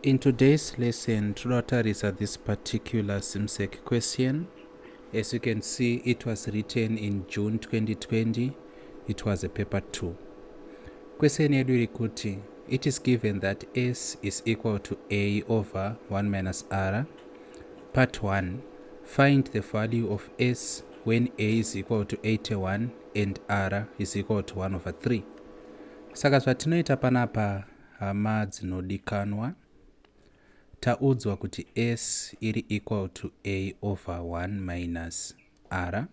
In today's lesson, Tulotarisa this particular ZIMSEC question. As you can see, it was written in June 2020. It was a paper 2. Question yedu irikuti, it is given that S is equal to A over 1 minus R. Part 1. Find the value of S when A is equal to 81 and R is equal to 1 over 3. Saka zvatinoita panapa hama dzinodikanwa. Taudzwa kuti S iri equal to A over 1 minus R.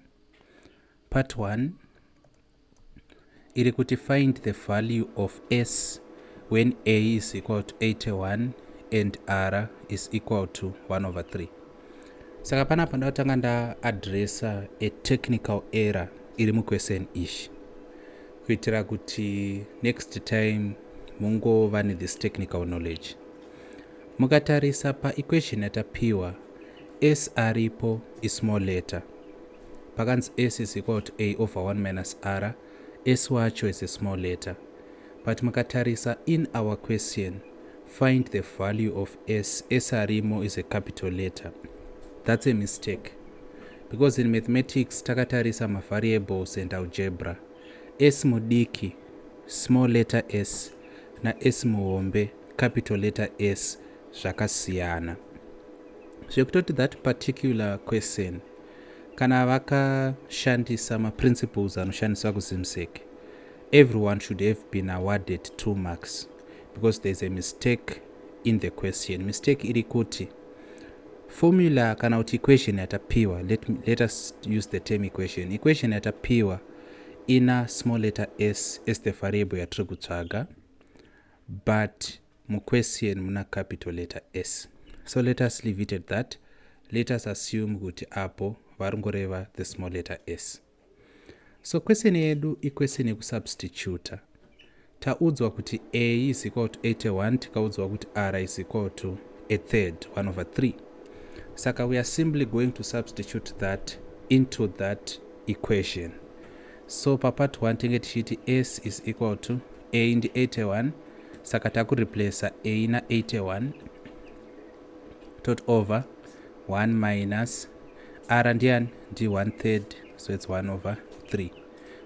Part 1 iri kuti find the value of S when A is equal to 81 and R is equal to 1 over 3. Saka panapa ndatanga ndaadressa a technical error iri muquestion ishi kuitira kuti next time mungova this technical knowledge. Mukatarisa pa equation yatapiwa S aripo is small letter. Pakanzi S is equal to A over 1 minus R. S wacho is a small letter. But mukatarisa in our question, find the value of S. S arimo is a capital letter. That's a mistake. Because in mathematics, takatarisa ma variables and algebra. S mudiki, small letter S, na S muombe, capital letter S, zvakasiyana. Zvekutoti that particular question, kana vakashandisa ma principles anoshandiswa kuZIMSEC, everyone should have been awarded 2 marks because there's a mistake in the question. Mistake iri kuti formula kana kuti equation yatapiwa, let us use the term equation. Equation yatapiwa ina small letter S as the variable yatiri kutsvaga, but mu question muna capital letter S. So let us leave it at that. Let us assume kuti apo varongoreva the small letter S. So question yedu equation yekusubstituta. Taudzwa kuti A is equal to 81, tikaudzwa kuti R is equal to a third, 1 over 3. Saka we are simply going to substitute that into that equation. So pa part 1 tinge tichiti S is equal to A in the 81. Saka takureplace A na 81 tot over 1 minus R ndian ndi 1/3, so it's 1 over 3.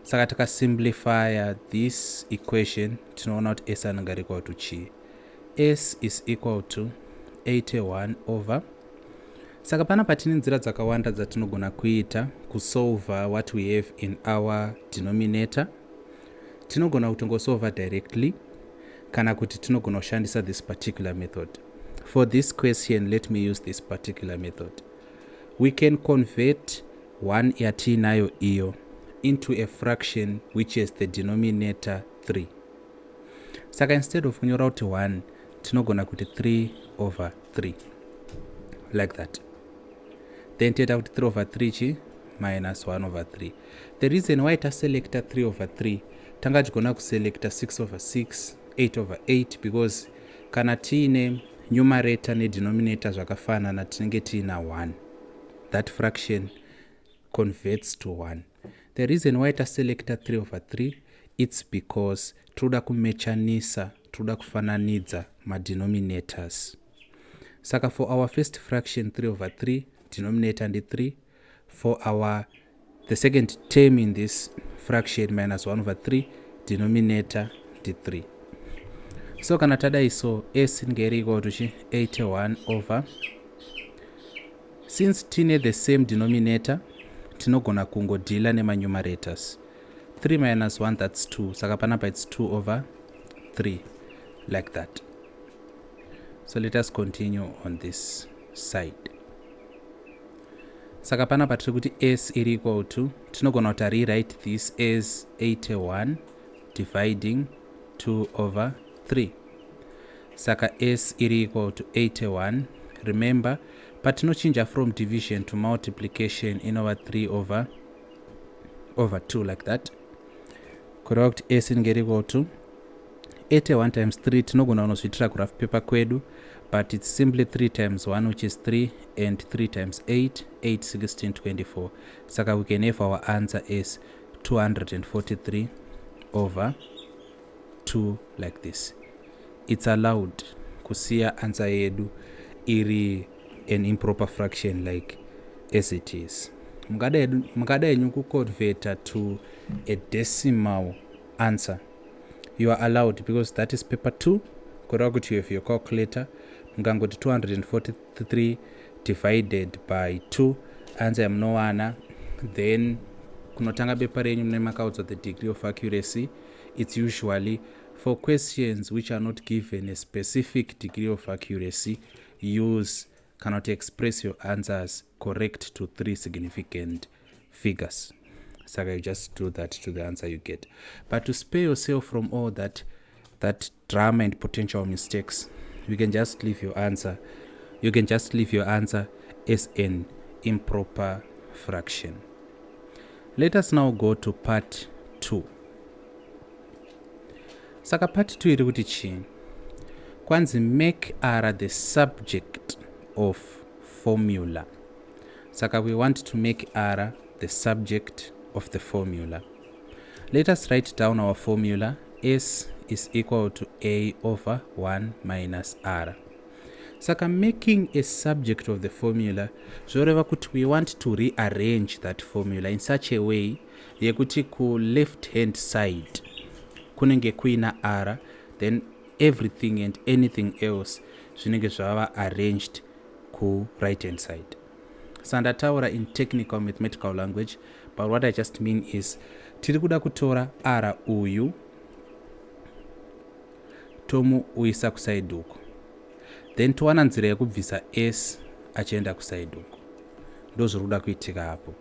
Saka taka simplify this equation, tinoona kuti S anenge ari equal to chi. S is equal to 81 over. Saka pana patine nzira dzakawanda dzatinogona kuita kusolve what we have in our denominator. Tinogona kutongosolve directly kana kuti tinogona kushandisa this particular method. For this question, let me use this particular method. We can convert 1 yatinayo iyo into a fraction which is the denominator 3. Saka instead of kunyora kuti 1, tinogona kuti 3 over 3. Like that. Then teta kuti 3 over 3 chi minus 1 over 3. The reason why ta selecta 3 over 3, tanga tigona kuselecta 6 over 6, 8 over 8, because kana tiine numerator ne denominator zvakafanana tinenge tiina 1. That fraction converts to 1. The reason why ta selecta 3 over 3, it's because toda kumechanisa, toda kufananidza ma denominators. Saka for our first fraction 3 over 3, denominator and 3. For the second term in this fraction minus 1 over 3, denominator and 3. So kana tadaiso S inge equal to 81 over. Since tine the same denominator, tinogona kungodila nema numerators. 3 minus 1, that's 2. Saka panapa it's 2 over 3. Like that. So let us continue on this side. Saka panapa tiri kuti S iri equal to, tinogona kuti rewrite this as 81 dividing 2 over 3. Saka S iri equal to 81. Remember, patinochinja from division to multiplication in over 3 over 2 like that. Correct. S inge equal to 81 times 3, tinogona kunozviitira kuraf paper kwedu, but it's simply 3 times 1, which is 3, and 3 times 8, 8, 16, 24. Saka we can have our answer is 243 over 2 like this. It's allowed kusiya answer yedu iri an improper fraction like as it is. Mukadai kuconvert to a decimal answer, you are allowed, because that is paper 2. Kureva kuti you have your calculator, mukangoti 243 divided by 2, answer yamunowana. Then kunotanga paper renyu mune makaudzwa the degree of accuracy. It's usually for questions which are not given a specific degree of accuracy, use cannot express your answers correct to 3 significant figures. So you just do that to the answer you get. But to spare yourself from all that drama and potential mistakes, you can just leave your answer. You can just leave your answer as an improper fraction. Let us now go to part 2. Saka part 2 iri kuti chini? Kwanzi make R the subject of formula. Saka we want to make R the subject of the formula. Let us write down our formula. S is equal to A over 1 minus R. Saka making a subject of the formula, zvoreva kuti we want to rearrange that formula in such a way yekuti ku left hand side kunenge kuina R, then everything and anything else zvinenge zvava arranged ku right hand side. Sandataura in technical mathematical language, but what I just mean is tiri kuda kutora R uyu tomu uisa kuside uku, then towana nzira yekubvisa S achienda kuside uku. Ndozviri kuda kuitika hapo.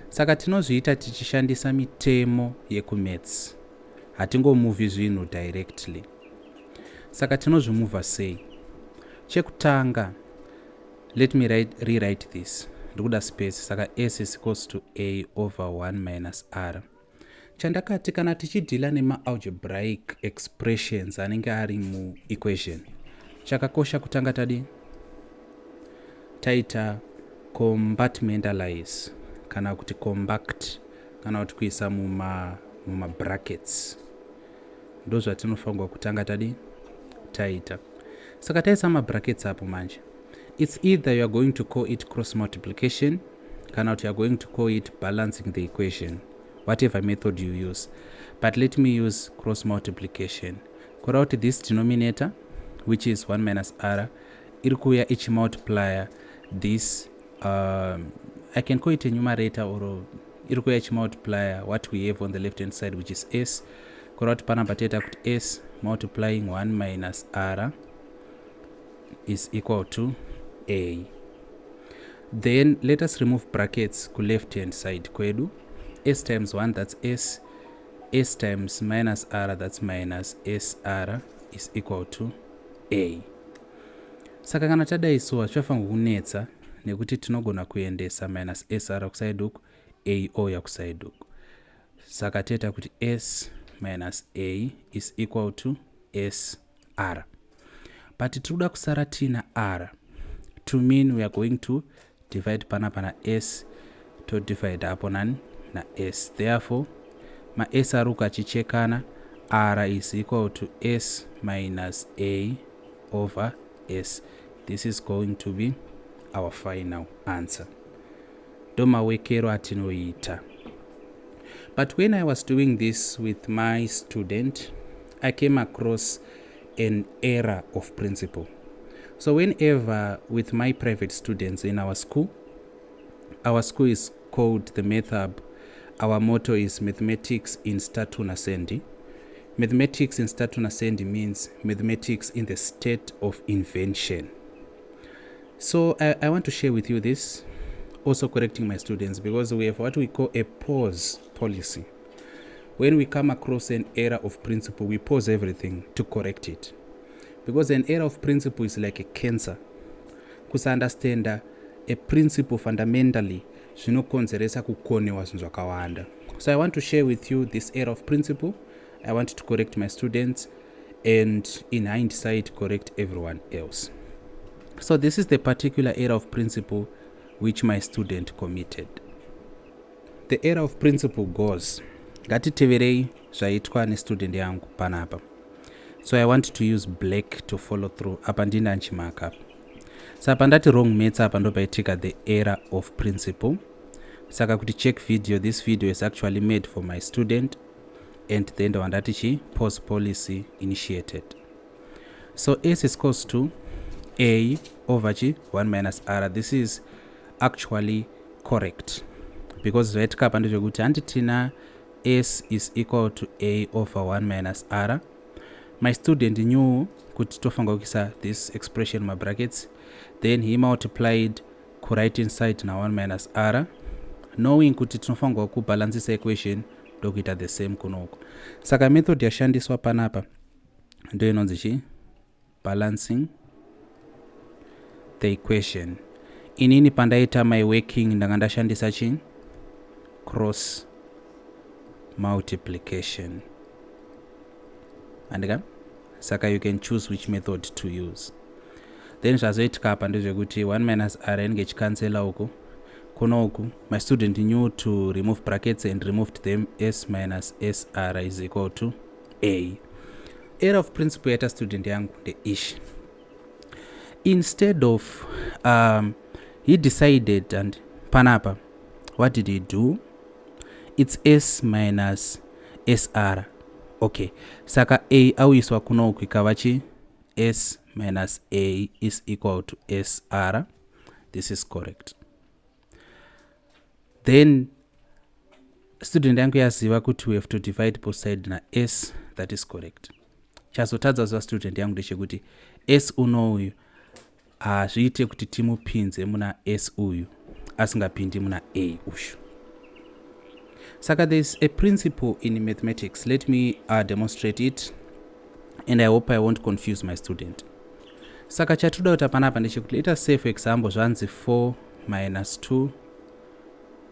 Saka tinozviita tichishandisa mitemo yekumaths. Hatingomuvi zvinhu directly. Saka tinozvimuva sei? Chekutanga, let me rewrite this. Ndikuda space, saka S is equals to A over 1 minus R. Chandakati kana tichidila nema algebraic expressions anenge ari mu equation, chakakosha kutanga tadi taita compartmentalize kana kuti compact kana kuti kuisa muma brackets. Ndozva tinofangwa kutanga tadi taita. Saka taisa ma brackets apo manje, it's either you are going to call it cross multiplication kana kuti you are going to call it balancing the equation, whatever method you use. But let me use cross multiplication. Kora kuti this denominator, which is 1 minus R, irikuya each multiplier this, I can call it a numerator, or irikuya each multiplier what we have on the left hand side, which is S. Kora kuti panapa teta kuti S multiplying 1 minus R is equal to A. Then let us remove brackets ku left hand side kwedu. S times 1, that's S. S times minus R, that's minus SR, is equal to A. Saka kana tadaisuwa chofanga kunetsa nekuti tinogona kuendesa minus SR kuside uku, A oya kuside uku. Saka teta kuti S minus A is equal to SR. But tikuda kusara tina R, to mean we are going to divide pana S to divide upon na S. Therefore, ma S aruka chichekana, R is equal to S minus A over S. This is going to be our final answer. Doma wekero atinoita. But when I was doing this with my student, I came across an error of principle. So whenever with my private students in our school is called the Methab. Our motto is mathematics in statu nascendi. Mathematics in statu nascendi means mathematics in the state of invention. So I want to share with you this, also correcting my students, because we have what we call a pause policy. When we come across an error of principle, we pause everything to correct it. Because an error of principle is like a cancer. Kusa understand a principle fundamentally zvinokonzeresa kukonewa zvinhu zvakawanda. So I want to share with you this error of principle. I want to correct my students and in hindsight correct everyone else. So this is the particular error of principle which my student committed. The error of principle goes, ngatiteverei zvaitwa nestudent yangu panapa. so I want to use black to follow through. Apa ndina nchimaka apa. Sapa ndati wrong maths apa ndo paitika the error of principle. Saka kuti check video, this video is actually made for my student, and then ndawandati chi pause policy initiated. So s is equals to a over g 1 minus r. This is actually correct because zvaitika apa ndezvekuti handitina s is equal to a over 1 minus r. My student knew kuti tofanga kuisa this expression in brackets, then he multiplied ku right inside na 1 minus r, knowing kuti tinofanga kubalance this equation ndokuita the same kunoko. Saka method yashandiswa panapa ndo inonzi chi balancing the equation. Inini pandaita my working ndanga ndashandisa chi cross multiplication. Andika? Saka you can choose which method to use. Then zvazoitika apa ndezvekuti 1 minus r ingechikancela uku. Kuno uku my student knew to remove brackets and removed them. S minus sr is equal to a. Error of principle yata student yangu the ish. Instead of he decided, and panapa, what did he do? It's s minus sr. Okay, saka a awiswa kuno uku ikavachi s minus a is equal to sr. This is correct. Then student yangu yaziva kuti we have to divide both sides na s. That is correct. Chazotadza zva student yangu ndechekuti s uno uyu zviite kuti timupinze muna s uyu asingapindi muna a ushu. Saka there is a principle in mathematics. Let me demonstrate it, and I hope I won't confuse my student. Saka chatoda kuti panapa ndechekuti let us say for example zvanzi 4 minus 2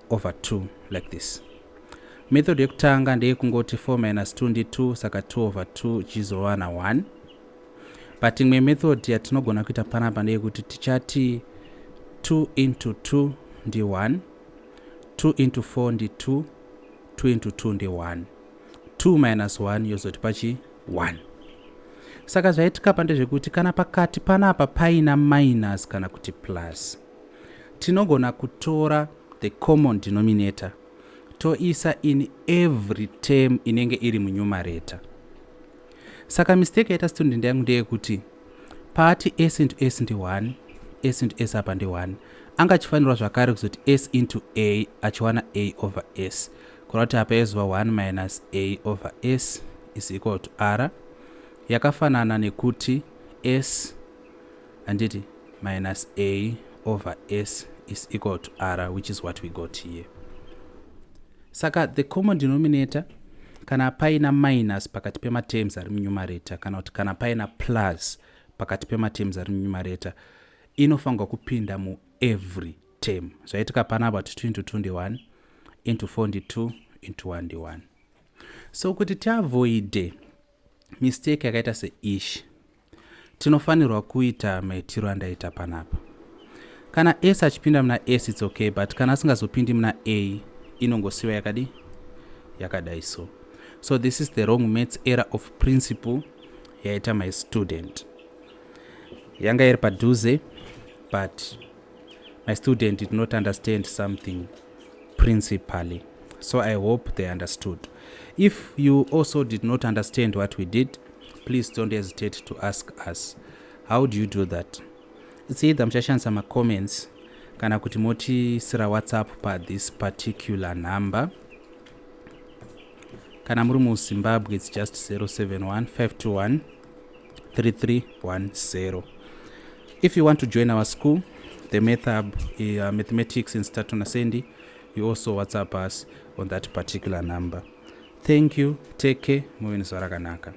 over 2 like this. Method yekutanga ndeyekungoti 4 minus 2 ndi 2, saka 2 over 2 chizowana 1. But imwe method yatinogona kuita panapa ndeyekuti tichati 2 into 2 ndi 1, 2 into 4 ndi 2, 2 into 2 ndi 1, 2 minus 1 yozoti pachi 1. Saka zvaitika pa ndezvekuti kana pakati panapa paina minus kana kuti plus, tinogona kutora the common denominator toisa in every term inenge iri munumerator. Saka mistake yaita student yangu ndeyekuti pati s into s ndi 1, s into s apa ndi 1, angachifanirwa zvakare kuzoti s into a achiwana a over s, kurati apa ezwa 1 minus a over s is equal to r. Yakafanana nekuti s anditi minus a over s is equal to r, which is what we got here. Saka the common denominator, kana paina minus pakati pema terms ari munumerator, kana paina plus pakati pema terms ari munumerator, inofanga kupinda mu every term. Zvaitika panapa 2 into 2 ndi 1, into 4 ndi 2, into 1 ndi 1. So kuti tiavoid mistake yakaita se ish, tinofanirwa kuita maitiro andaita panapa. Kana s achipinda muna s it's okay, but kana asingazopindi muna a inongosiwa yakadai so. So this is the wrong maths error of principle yaita my student. Yanga iri padhuze, but my student did not understand something principally. So I hope they understood. If you also did not understand what we did, please don't hesitate to ask us. How do you do that? It's either mchashansa ma comments kana kuti moti sira WhatsApp pa this particular number. Kana muri mu Zimbabwe, it's just 071-521-3310. If you want to join our school, the mathematics in Statuna Sendi, you also WhatsApp us on that particular number. Thank you. Take care. Muwe ni swara kanaka.